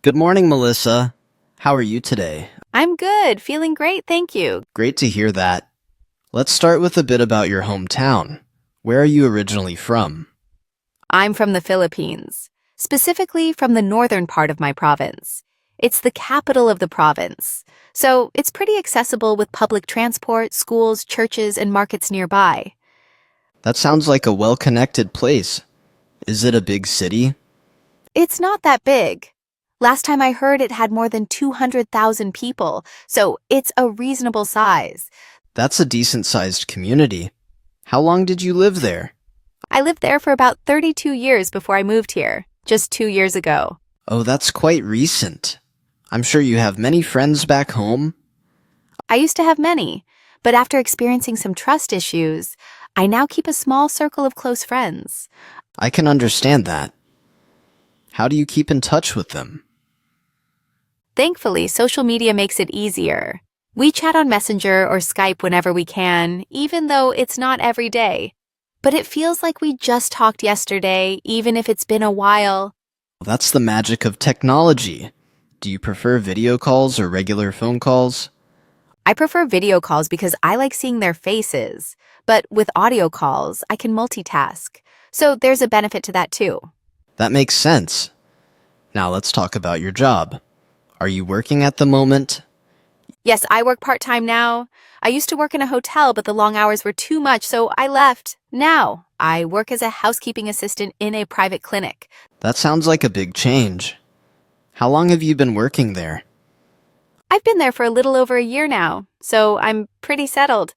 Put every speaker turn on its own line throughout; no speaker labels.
Good morning, Melissa. How are you today?
I'm good, feeling great, thank you.
Great to hear that. Let's start with a bit about your hometown. Where are you originally from?
I'm from the Philippines, specifically from the northern part of my province. It's the capital of the province, so it's pretty accessible with public transport, schools, churches, and markets nearby.
That sounds like a well-connected place. Is it a big city?
It's not that big. Last time I heard it had more than 200,000 people, so it's a reasonable size.
That's a decent-sized community. How long did you live there?
I lived there for about 32 years before I moved here, just 2 years ago.
Oh, that's quite recent. I'm sure you have many friends back home.
I used to have many, but after experiencing some trust issues, I now keep a small circle of close friends.
I can understand that. How do you keep in touch with them?
Thankfully, social media makes it easier. We chat on Messenger or Skype whenever we can, even though it's not every day. But it feels like we just talked yesterday, even if it's been a while.
That's the magic of technology. Do you prefer video calls or regular phone calls?
I prefer video calls because I like seeing their faces. But with audio calls, I can multitask. So there's a benefit to that too.
That makes sense. Now let's talk about your job. Are you working at the moment?
Yes, I work part-time now. I used to work in a hotel, but the long hours were too much, so I left. Now, I work as a housekeeping assistant in a private clinic.
That sounds like a big change. How long have you been working there?
I've been there for a little over a year now, so I'm pretty settled.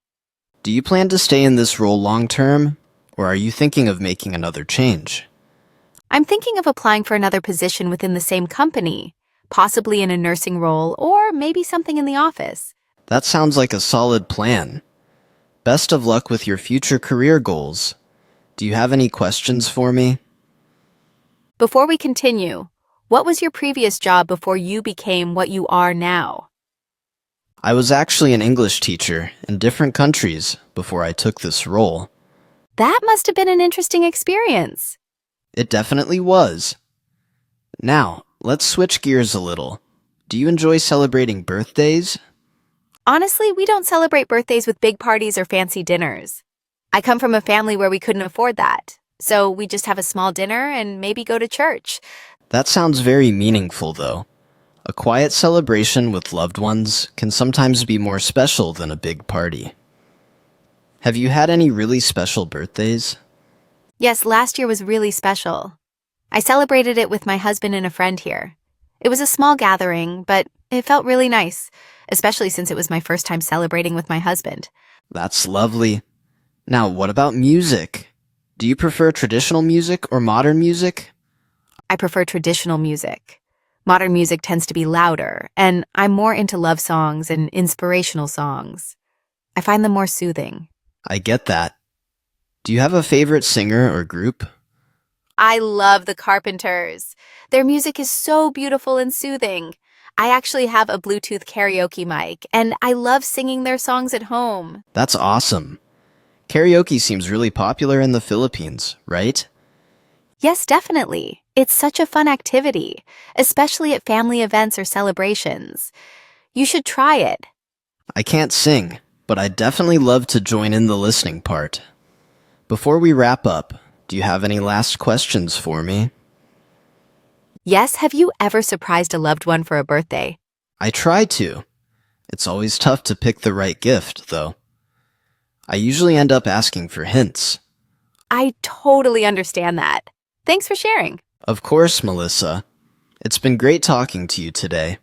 Do you plan to stay in this role long term, or are you thinking of making another change?
I'm thinking of applying for another position within the same company, possibly in a nursing role or maybe something in the office.
That sounds like a solid plan. Best of luck with your future career goals. Do you have any questions for me?
Before we continue, what was your previous job before you became what you are now?
I was actually an English teacher in different countries before I took this role.
That must have been an interesting experience.
It definitely was. Now, let's switch gears a little. Do you enjoy celebrating birthdays?
Honestly, we don't celebrate birthdays with big parties or fancy dinners. I come from a family where we couldn't afford that, so we just have a small dinner and maybe go to church.
That sounds very meaningful, though. A quiet celebration with loved ones can sometimes be more special than a big party. Have you had any really special birthdays?
Yes, last year was really special. I celebrated it with my husband and a friend here. It was a small gathering, but it felt really nice, especially since it was my first time celebrating with my husband.
That's lovely. Now, what about music? Do you prefer traditional music or modern music?
I prefer traditional music. Modern music tends to be louder, and I'm more into love songs and inspirational songs. I find them more soothing.
I get that. Do you have a favorite singer or group?
I love the Carpenters. Their music is so beautiful and soothing. I actually have a Bluetooth karaoke mic, and I love singing their songs at home.
That's awesome. Karaoke seems really popular in the Philippines, right?
Yes, definitely. It's such a fun activity, especially at family events or celebrations. You should try it.
I can't sing, but I'd definitely love to join in the listening part. Before we wrap up, do you have any last questions for me?
Yes, have you ever surprised a loved one for a birthday?
I try to. It's always tough to pick the right gift, though. I usually end up asking for hints.
I totally understand that. Thanks for sharing.
Of course, Melissa. It's been great talking to you today.